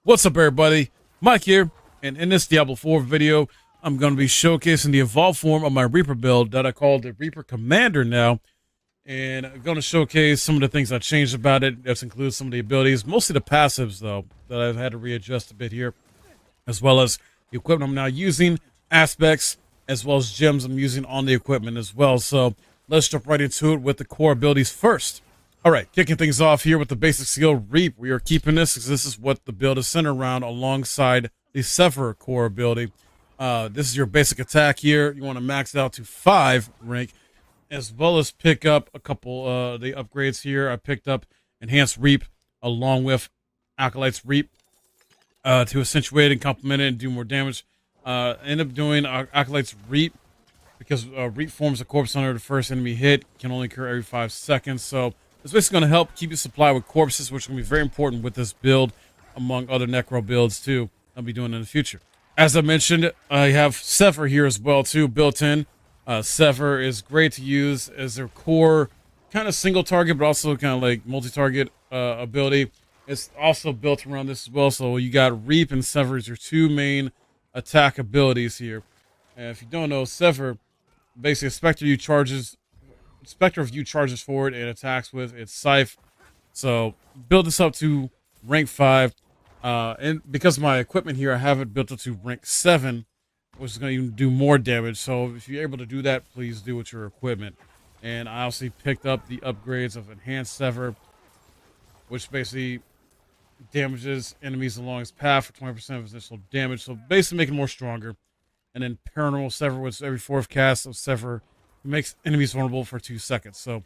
What's up, everybody? Mike here, and in this Diablo 4 video, I'm going to be showcasing the evolved form of my Reaper build that I call the Reaper Commander now, and I'm going to showcase some of the things I changed about it. This includes some of the abilities, mostly the passives, though, that I've had to readjust a bit here, as well as the equipment I'm now using, aspects, as well as gems I'm using on the equipment as well. So let's jump right into it with the core abilities first. All right, kicking things off here with the basic skill, Reap. We are keeping this because this is what the build is centered around alongside the Sever core ability. This is your basic attack here. You want to max it out to 5 rank, as well as pick up a couple the upgrades here. I picked up Enhanced Reap along with Acolyte's Reap to accentuate and complement it and do more damage. End up doing Acolyte's Reap because Reap forms a corpse under the first enemy hit, can only occur every 5 seconds. So it's basically going to help keep you supplied with corpses, which is going to be very important with this build, among other Necro builds, too, I'll be doing in the future. As I mentioned, I have Sever here as well, too, built in. Sever is great to use as their core, kind of single target, but also kind of like multi-target ability. It's also built around this as well, so you got Reap and Sever as your 2 main attack abilities here. And if you don't know, Sever, basically, Spectre of you charges forward and attacks with its scythe. So build this up to rank 5. And because of my equipment here, I have it built up to rank 7, which is going to even do more damage. So if you're able to do that, please do with your equipment. And I also picked up the upgrades of Enhanced Sever, which basically damages enemies along its path for 20% of its initial damage. So basically making it more stronger. And then Paragon Sever, which every 4th cast of Sever makes enemies vulnerable for 2 seconds. So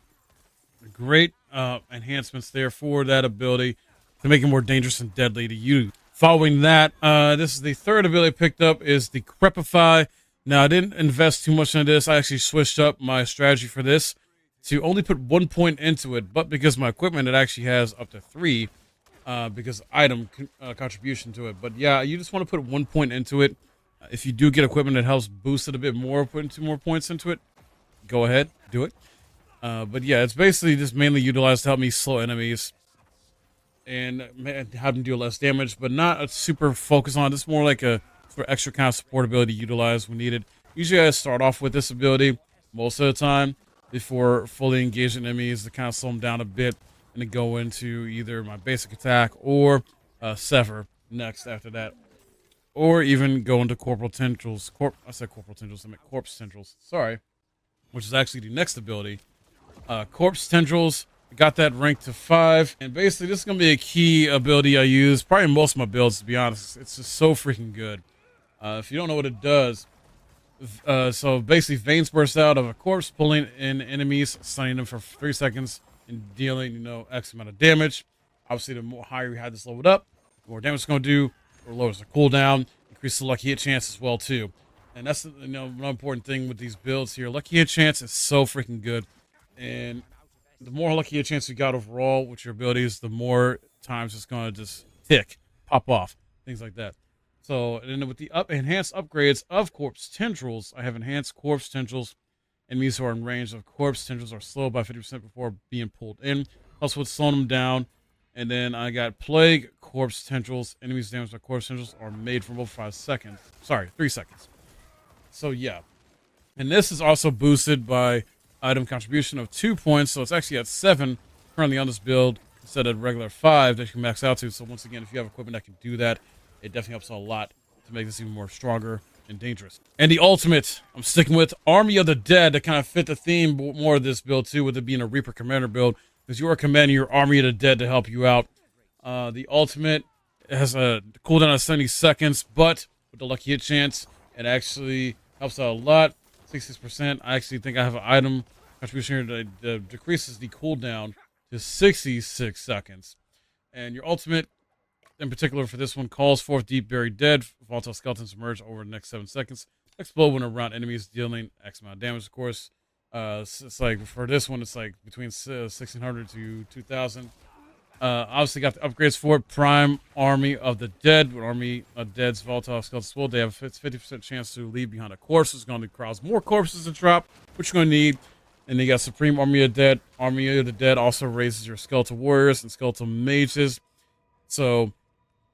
great enhancements there for that ability to make it more dangerous and deadly to use. Following that, this is the 3rd ability I picked up, is the Crepify. Now, I didn't invest too much into this. I actually switched up my strategy for this to only put 1 point into it, but because my equipment, it actually has up to 3 because item contribution to it. But yeah, you just want to put 1 point into it. If you do get equipment that helps boost it a bit more, putting 2 more points into it, go ahead, do it. But yeah, it's basically just mainly utilized to help me slow enemies and have them do less damage, but not a super focus on it. It's more like a for extra kind of support ability to utilize when needed. Usually I start off with this ability most of the time before fully engaging enemies to kind of slow them down a bit, and then go into either my basic attack or Sever next after that. Or even go into Corporal Tendrils. I said Corporal Tendrils, I meant Corpse Tendrils. Sorry. Which is actually the next ability. Corpse Tendrils, got that ranked to 5. And basically, this is going to be a key ability I use, probably in most of my builds, to be honest. It's just so freaking good. If you don't know what it does, so basically, veins burst out of a corpse, pulling in enemies, stunning them for 3 seconds, and dealing, X amount of damage. Obviously, the more higher you have this leveled up, the more damage it's going to do, or lowers the cooldown, increases the lucky hit chance as well, too. And that's one important thing with these builds here. Lucky hit chance is so freaking good. And the more lucky hit chance you got overall with your abilities, the more times it's going to just tick, pop off, things like that. So, and then with the enhanced upgrades of Corpse Tendrils, I have Enhanced Corpse Tendrils. Enemies who are in range of Corpse Tendrils are slowed by 50% before being pulled in. Also with slowing them down. And then I got Plague Corpse Tendrils. Enemies damaged by Corpse Tendrils are made for about 5 seconds. Sorry, 3 seconds. So yeah, and this is also boosted by item contribution of 2 points, so it's actually at 7 currently on this build instead of regular 5 that you can max out to. So once again, if you have equipment that can do that, it definitely helps a lot to make this even more stronger and dangerous. And the ultimate, I'm sticking with Army of the Dead to kind of fit the theme more of this build too, with it being a Reaper Commander build, because you are commanding your Army of the Dead to help you out. The ultimate has a cooldown of 70 seconds, but with the lucky hit chance, it actually helps out a lot, 66%. I actually think I have an item contribution here that decreases the cooldown to 66 seconds. And your ultimate, in particular for this one, calls forth Deep Buried Dead. Volatile skeletons emerge over the next 7 seconds. Explode when around enemies, dealing X amount of damage, of course. It's like, for this one, it's like between 1,600 to 2,000. Obviously got the upgrades for it. Prime Army of the Dead. With Army of Dead's volatile skeletons will, they have a 50% chance to leave behind a corpse. It's going to cause more corpses to drop, which you're going to need. And they got Supreme Army of the Dead. Army of the Dead also raises your skeletal warriors and skeletal mages. So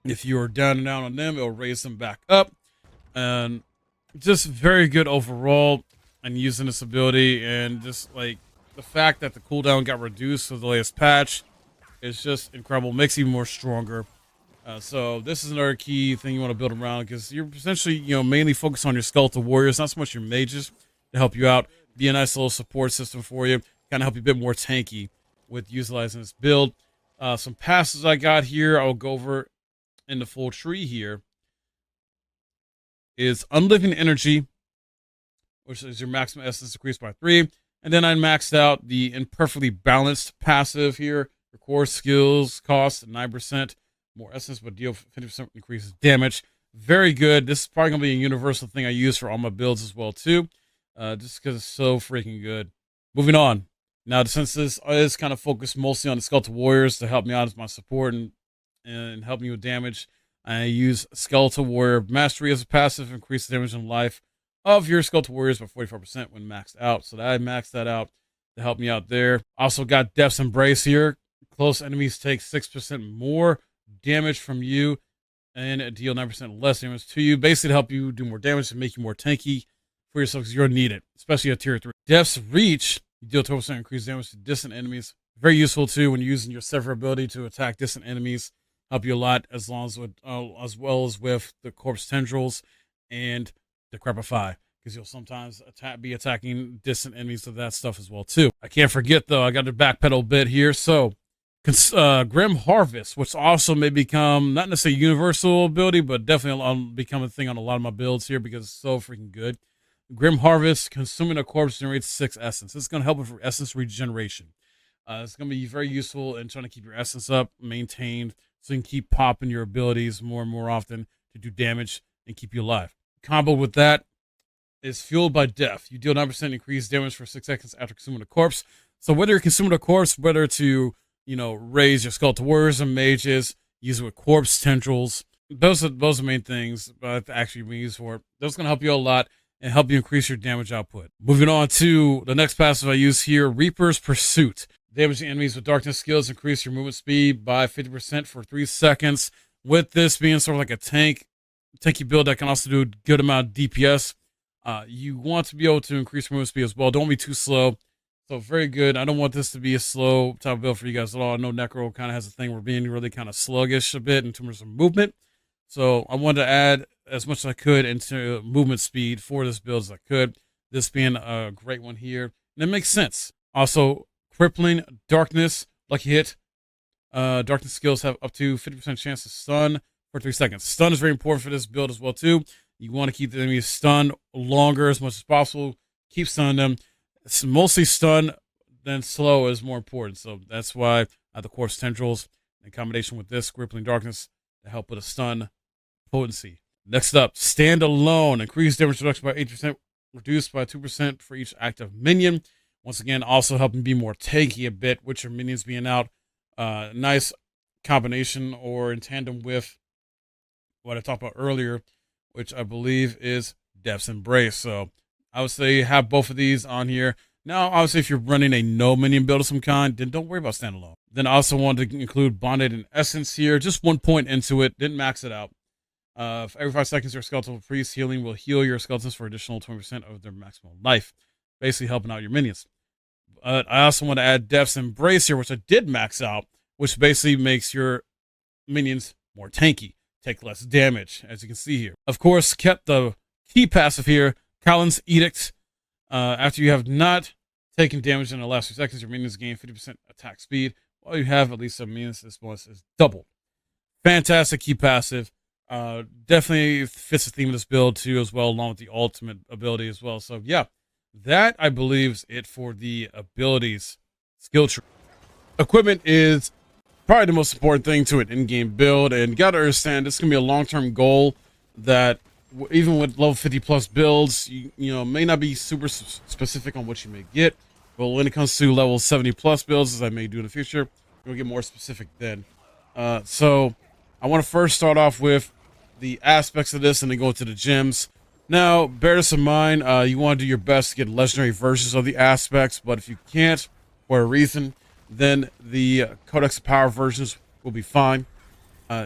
If you're down and out on them, it'll raise them back up. And just very good overall. And using this ability, and just like the fact that the cooldown got reduced for the latest patch is just incredible. Makes you more stronger. So this is another key thing you want to build around, because you're essentially, mainly focused on your skeletal warriors, not so much your mages, to help you out. Be a nice little support system for you. Kind of help you a bit more tanky with utilizing this build. Some passes I got here, I'll go over in the full tree here. Is Unliving Energy, which is your maximum essence increased by 3. And then I maxed out the Imperfectly Balanced passive here. Your core skills cost 9% more essence, but deal 50% increases damage. Very good. This is probably going to be a universal thing I use for all my builds as well, too. Just because it's so freaking good. Moving on. Now, since this is kind of focused mostly on the Skeletal Warriors to help me out as my support and help me with damage, I use Skeletal Warrior Mastery as a passive, increase the damage and life of your Skeletal Warriors by 44% when maxed out. So I maxed that out to help me out there. Also got Death's Embrace here. Close enemies take 6% more damage from you and deal 9% less damage to you. Basically to help you do more damage and make you more tanky for yourself, because you're needed, especially at tier 3. Death's Reach, you deal 12% increased damage to distant enemies. Very useful too when you're using your Sever ability to attack distant enemies. Help you a lot, as well as with the Corpse Tendrils and Decrepify, because you'll sometimes be attacking distant enemies with that stuff as well too. I can't forget though, I got to backpedal a bit here. So Grim Harvest, which also may become not necessarily a universal ability, but definitely become a thing on a lot of my builds here because it's so freaking good. Grim Harvest, consuming a corpse generates 6 essence. This is going to help with essence regeneration. It's going to be very useful in trying to keep your essence up, maintained, so you can keep popping your abilities more and more often to do damage and keep you alive. Combo with that is Fueled by Death. You deal 9% increased damage for 6 seconds after consuming a corpse. So whether you're consuming a corpse, whether to raise your Skeletal Warriors and mages, use it with Corpse Tendrils, those are the main things actually being used for. Those going to help you a lot and help you increase your damage output. Moving on to the next passive I use here, Reaper's Pursuit. Damaging enemies with darkness skills increase your movement speed by 50% for 3 seconds. With this being sort of like a tanky build that can also do a good amount of DPS, you want to be able to increase your movement speed as well. Don't be too slow. So very good. I don't want this to be a slow type of build for you guys at all. I know Necro kind of has a thing where being really kind of sluggish a bit in terms of movement. So I wanted to add as much as I could into movement speed for this build as I could. This being a great one here. And it makes sense. Also, Crippling Darkness, lucky hit. Darkness skills have up to 50% chance to stun for 3 seconds. Stun is very important for this build as well too. You want to keep the enemies stunned longer as much as possible. Keep stunning them. It's mostly stun, then slow is more important. So that's why I have the Corpse Tendrils in combination with this Crippling Darkness to help with a stun potency. Next up, Stand Alone. Increased damage reduction by 8%, reduced by 2% for each active minion. Once again, also helping be more tanky a bit with your minions being out. Nice combination or in tandem with what I talked about earlier, which I believe is Death's Embrace. So I would say have both of these on here. Now, obviously, if you're running a no minion build of some kind, then don't worry about Standalone. Then I also wanted to include Bonded and Essence here. Just 1 point into it. Didn't max it out. For every 5 seconds, your skeletal priest healing will heal your skeletons for additional 20% of their maximum life. Basically helping out your minions. I also want to add Death's Embrace here, which I did max out, which basically makes your minions more tanky. Take less damage, as you can see here. Of course, kept the key passive here, Kalin's Edict. After you have not taken damage in the last 2 seconds, your minions gain 50% attack speed. While you have at least 7 minions, this bonus is doubled. Fantastic key passive. Definitely fits the theme of this build too, as well, along with the ultimate ability as well. So yeah, that I believe is it for the abilities skill tree. Equipment is probably the most important thing to an in-game build, and you got to understand this is gonna be a long-term goal that even with level 50 plus builds, you may not be super specific on what you may get, but when it comes to level 70 plus builds, as I may do in the future, we'll get more specific then. So I want to first start off with the aspects of this and then go to the gems. Now, bear this in mind, you want to do your best to get legendary versions of the aspects, but if you can't, for a reason, then the Codex of Power versions will be fine.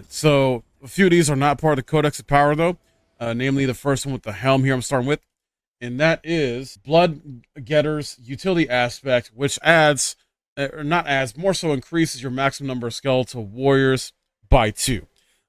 So A few of these are not part of the Codex of Power, though, namely the first one with the helm here I'm starting with, and that is Blood Getter's utility aspect, which adds, or not adds, more so increases your maximum number of skeletal warriors by 2.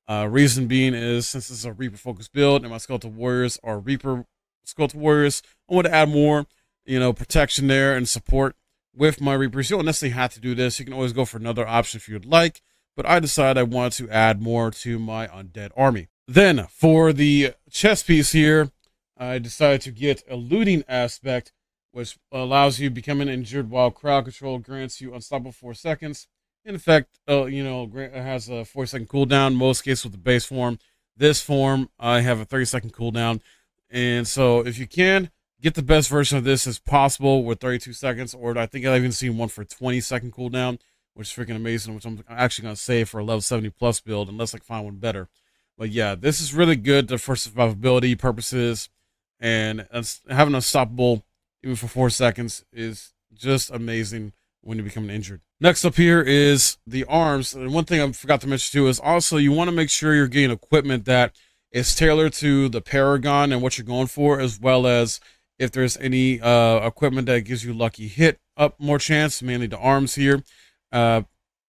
Reason being is, since this is a Reaper focused build and my skeletal warriors are Reaper skeletal warriors, I want to add more, protection there and support with my Reapers. You don't necessarily have to do this. You can always go for another option if you'd like, but I decided I wanted to add more to my undead army. Then for the chest piece here, I decided to get a looting aspect, which allows you becoming injured while crowd control grants you unstoppable 4 seconds. In effect, it has a 4-second cooldown, most cases with the base form. This form, I have a 30-second cooldown. And so if you can, get the best version of this as possible with 32 seconds, or I think I've even seen one for 20-second cooldown, which is freaking amazing, which I'm actually going to save for a level 70 plus build, unless I can find one better. But yeah, this is really good for survivability purposes, and having unstoppable even for 4 seconds is just amazing when you become injured. Next up here is the arms. And one thing I forgot to mention too is also you want to make sure you're getting equipment that is tailored to the Paragon and what you're going for, as well as if there's any equipment that gives you lucky hit up more chance, mainly the arms here. As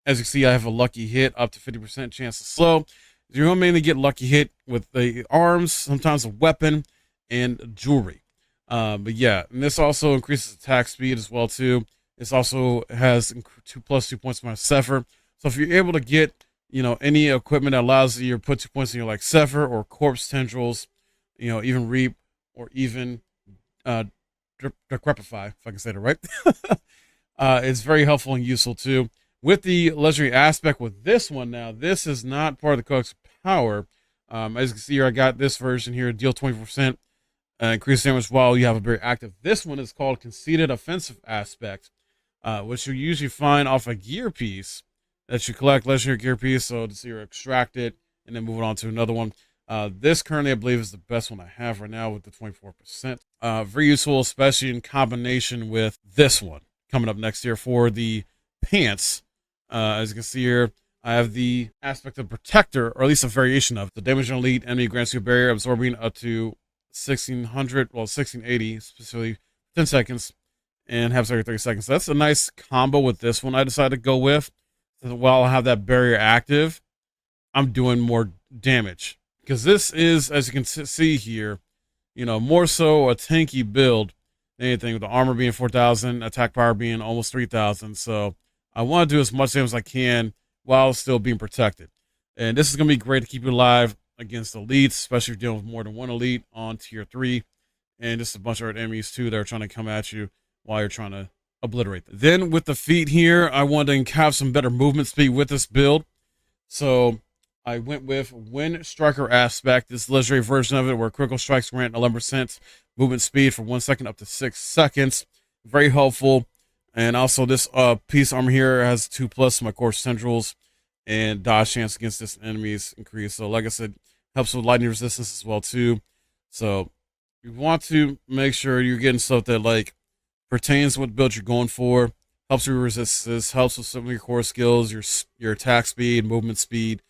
you can see, I have a lucky hit up to 50% chance to slow. You're going to mainly get lucky hit with the arms, sometimes a weapon, and jewelry. But yeah, and this also increases attack speed as well too. This also has 2 points for my Sephir. So if you're able to get, any equipment that allows you to put 2 points in your like Sephir or corpse tendrils, even reap or even decrepify, if I can say that right. It's very helpful and useful too. With the legendary aspect with this one now, this is not part of the Codex of Power. As you can see here, I got this version here, deal 20% increased damage while you have a very active. This one is called Conceited Offensive Aspect, which you usually find off a gear piece that you collect, legendary gear piece, so to see you extract it and then move it on to another one. This currently, I believe, is the best one I have right now with the 24%. Very useful, especially in combination with this one coming up next year for the pants. As you can see here, I have the aspect of Protector, or at least a variation of the damage on elite enemy grants you a barrier absorbing up to 1680, specifically 10 seconds, and have every 30 seconds. So that's a nice combo with this one I decided to go with. So while I have that barrier active, I'm doing more damage. Because this is, as you can see here, more so a tanky build than anything, with the armor being 4,000, attack power being almost 3,000. So I want to do as much damage as I can while still being protected. And this is going to be great to keep you alive against elites, especially if you're dealing with more than one elite on tier 3. And just a bunch of enemies too that are trying to come at you while you're trying to obliterate them. Then with the feet here, I wanted to have some better movement speed with this build. So I went with Wind Striker Aspect, this legendary version of it where critical strikes grant 11% movement speed for 1 second up to 6 seconds. Very helpful. And also this piece armor here has 2+ to my corpse tendrils, and dodge chance against distant enemies increase. So like I said, helps with lightning resistance as well too. So you want to make sure you're getting stuff that like pertains to what build you're going for, helps you resist this, helps with some of your core skills, your attack speed, movement speed,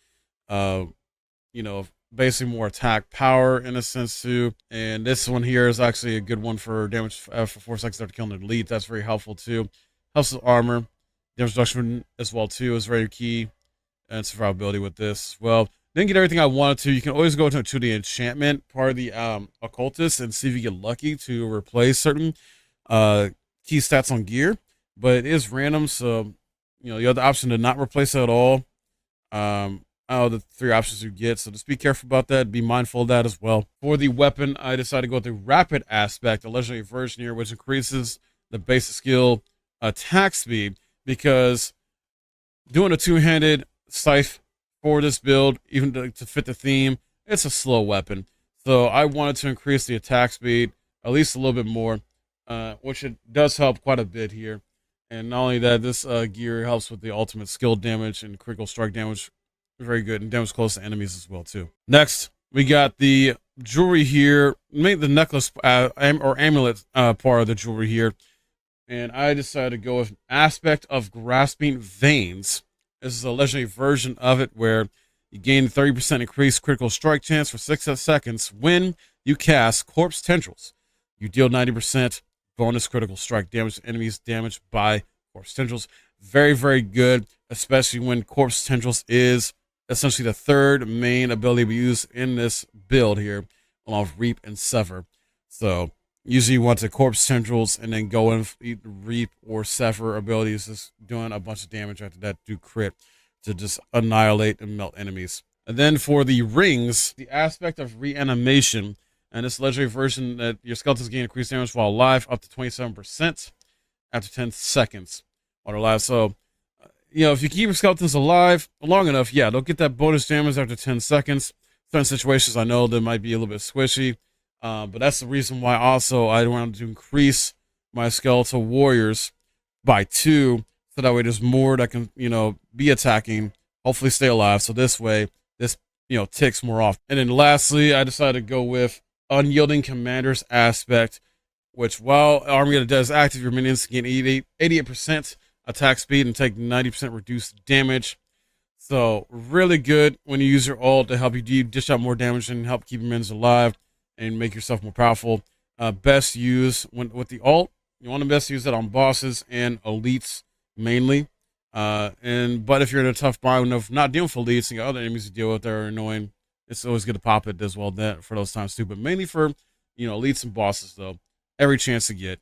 basically more attack power in a sense too. And this one here is actually a good one for damage for 4 seconds after killing an elite. That's very helpful too. Helps with armor, damage reduction as well too is very key, and survivability with this as well. Didn't get everything I wanted to. You can always go to the enchantment part of the occultist and see if you get lucky to replace certain key stats on gear, but it is random, so you have the option to not replace it at all. Out of the 3 options you get, so just be careful about that. Be mindful of that as well. For the weapon, I decided to go with the Rapid Aspect, the legendary version here, which increases the basic skill attack speed, because doing a 2-handed scythe for this build, even to fit the theme, it's a slow weapon. So I wanted to increase the attack speed at least a little bit more, which it does help quite a bit here. And not only that, this gear helps with the ultimate skill damage and critical strike damage. Very good, and damage close to enemies as well too. Next, we got the jewelry here, the necklace or amulet part of the jewelry here, and I decided to go with an aspect of Grasping Veins. This is a legendary version of it where You gain 30% increased critical strike chance for 6 seconds when you cast Corpse Tendrils. You deal 90% bonus critical strike damage to enemies damaged by Corpse Tendrils. Very, very good, especially when Corpse Tendrils is essentially the third main ability we use in this build here, along with Reap and Sever. So usually you want to Corpse Tendrils and then go in Reap or Sever abilities, just doing a bunch of damage after that, do crit to just annihilate and melt enemies. And then for the rings, the aspect of reanimation, and this legendary version that your skeletons gain increased damage while alive up to 27% after 10 seconds while they're alive. So, if you keep your skeletons alive long enough, yeah, they'll get that bonus damage after 10 seconds. Certain situations I know that might be a little bit squishy, but that's the reason why also I wanted to increase my skeletal warriors by 2, so that way there's more that can, be attacking, hopefully stay alive. So this way, this, ticks more often. And then lastly, I decided to go with Unyielding Commander's aspect, which while Army of the Dead is active, your minions gain 88% attack speed and take 90% reduced damage. So really good when you use your ult to help you dish out more damage and help keep your minions alive and make yourself more powerful. Best use with the ult. You want to best use it on bosses and elites mainly. But if you're in a tough bind of not dealing with elites and you got other enemies to deal with that are annoying, it's always good to pop it as well for those times too. But mainly for elites and bosses though, every chance to get.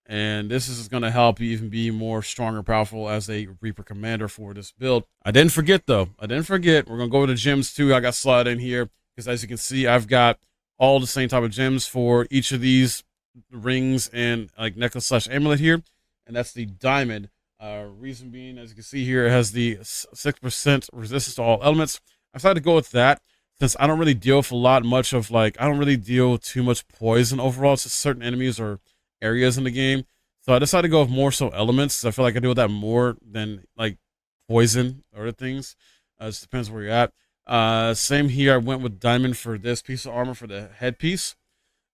And this is going to help you even be more stronger, powerful as a Reaper Commander for this build. I didn't forget though. We're going to go over the gems too. I got slotted in here because as you can see, I've got all the same type of gems for each of these rings and like necklace / amulet here. And that's the diamond. Reason being, as you can see here, it has the 6% resistance to all elements. I decided to go with that since I don't really deal with I don't really deal with too much poison overall. It's just certain enemies or areas in the game. So I decided to go with more so elements. I feel like I deal with that more than like poison or other things. It just depends where you're at. Same here. I went with diamond for this piece of armor for the headpiece,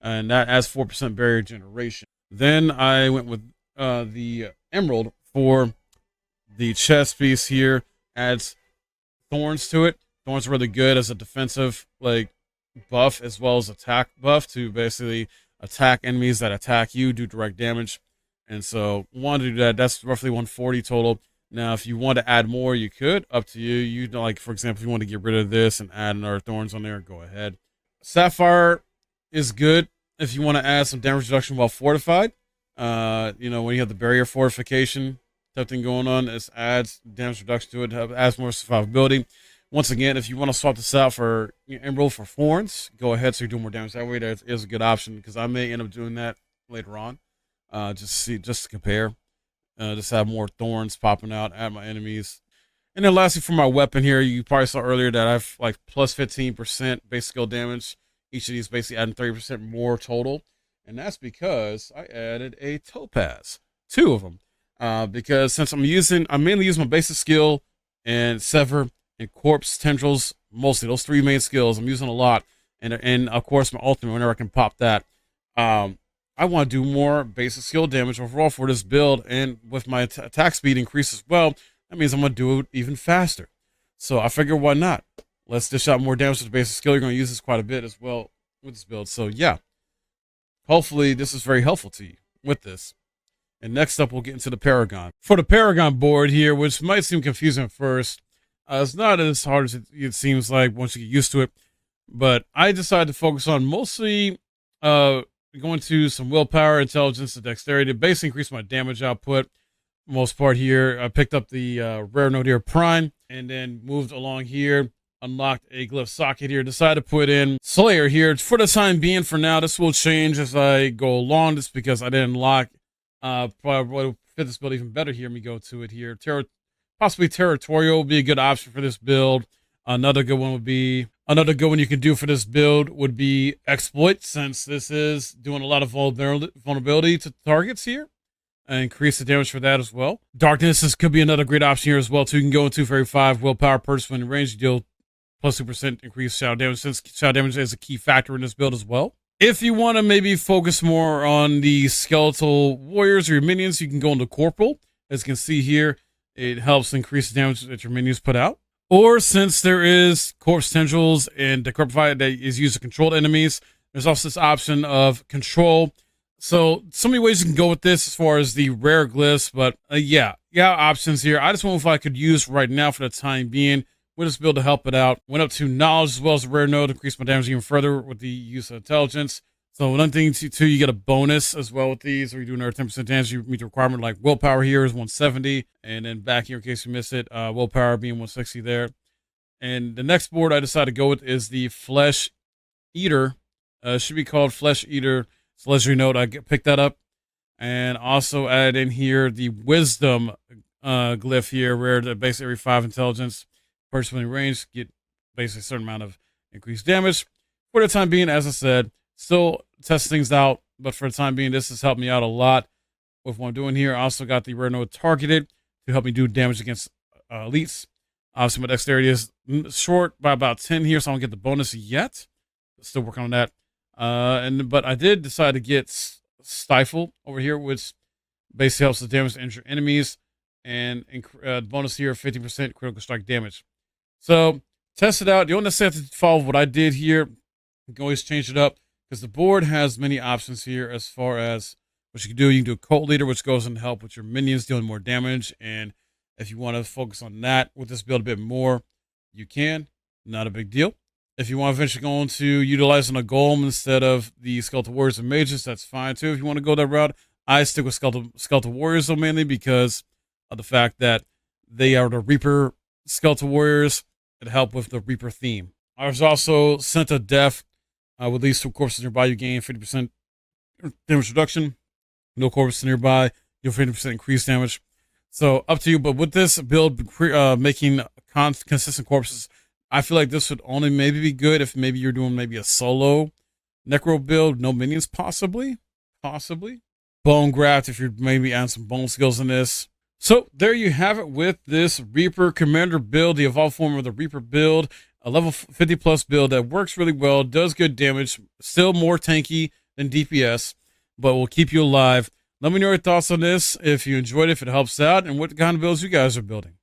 and that adds 4% barrier generation. Then I went with the emerald for the chest piece here. Adds thorns to it. Thorns are really good as a defensive buff as well as attack buff to basically attack enemies that attack you, do direct damage. And so wanted to do that. That's roughly 140 total. Now, if you want to add more, you could. Up to you. For example, if you want to get rid of this and add another thorns on there, go ahead. Sapphire is good if you want to add some damage reduction while fortified. When you have the barrier fortification type thing going on, this adds damage reduction to it, adds more survivability. Once again, if you want to swap this out for emerald for thorns, go ahead so you do more damage that way. That is a good option because I may end up doing that later on. Just to compare. Just have more thorns popping out at my enemies. And then lastly, for my weapon here, you probably saw earlier that I've plus 15% base skill damage. Each of these basically adding 30% more total. And that's because I added a topaz, 2 of them. Because since I mainly use my basic skill and sever and corpse tendrils, mostly those 3 main skills I'm using a lot, and of course my ultimate whenever I can pop that. I want to do more basic skill damage overall for this build, and with my attack speed increase as well, that means I'm going to do it even faster. So I figure why not? Let's dish out more damage to the basic skill. You're going to use this quite a bit as well with this build. So yeah, hopefully this is very helpful to you with this. And next up, we'll get into the Paragon. For the Paragon board here, which might seem confusing at first, it's not as hard as it seems like once you get used to it. But I decided to focus on mostly going to some willpower, intelligence, and dexterity to basically increase my damage output. Most part here, I picked up the rare node here, Prime, and then moved along here, unlocked a glyph socket here, decided to put in Slayer here. For the time being, for now, this will change as I go along, just because I didn't unlock probably will fit this build even better here. Let me go to it here. Possibly Territorial would be a good option for this build. Another good one you can do for this build would be Exploit, since this is doing a lot of vulnerability to targets here. And increase the damage for that as well. Darkness could be another great option here as well, too. You can go into 235 willpower purchase when in range. You deal plus 2% increased shadow damage, since shadow damage is a key factor in this build as well. If you want to maybe focus more on the skeletal warriors or your minions, you can go into Corporal. As you can see here, it helps increase the damage that your minions put out. Or since there is corpse tendrils and decrepify that is used to control enemies, there's also this option of control. So many ways you can go with this as far as the rare glyphs, but yeah, options here. I just wonder if I could use right now for the time being with this build to help it out. Went up to knowledge as well as a rare node, increase my damage even further with the use of intelligence. So one thing too, you get a bonus as well with these, or you do another 10% damage. You meet the requirement, like willpower here is 170, and then back here in case you miss it, willpower being 160 there. And the next board I decided to go with is the Flesh Eater. Should be called Flesh Eater. It's a legendary node. I picked that up, and also added in here the Wisdom glyph here, where the basically every 5 intelligence, person in range get basically a certain amount of increased damage. For the time being, as I said, still test things out, but for the time being, this has helped me out a lot with what I'm doing here. I also got the rare node targeted to help me do damage against elites. Obviously, my dexterity is short by about 10 here, so I don't get the bonus yet. Still working on that. But I did decide to get Stifle over here, which basically helps the damage to injure enemies, and bonus here 50% critical strike damage. So test it out. You don't necessarily have to follow what I did here. You can always change it up because the board has many options here as far as what you can do. You can do a cult leader, which goes in to help with your minions dealing more damage, and if you want to focus on that with this build a bit more, you can. Not a big deal. If you want to eventually go into utilizing a golem instead of the skeletal warriors and mages, that's fine too. If you want to go that route, I stick with skeletal warriors though, mainly because of the fact that they are the Reaper skeletal warriors that help with the Reaper theme. There's also Scent of Death. With these 2 corpses nearby, you gain 50% damage reduction. No corpses nearby, you have 50% increased damage. So up to you. But with this build, making consistent corpses, I feel like this would only maybe be good if maybe you're doing maybe a solo necro build, no minions, possibly. Bone graft if you're maybe adding some bone skills in this. So there you have it with this Reaper Commander build, the evolved form of the Reaper build, a level 50 plus build that works really well, does good damage, still more tanky than DPS, but will keep you alive. Let me know your thoughts on this, if you enjoyed it, if it helps out, and what kind of builds you guys are building.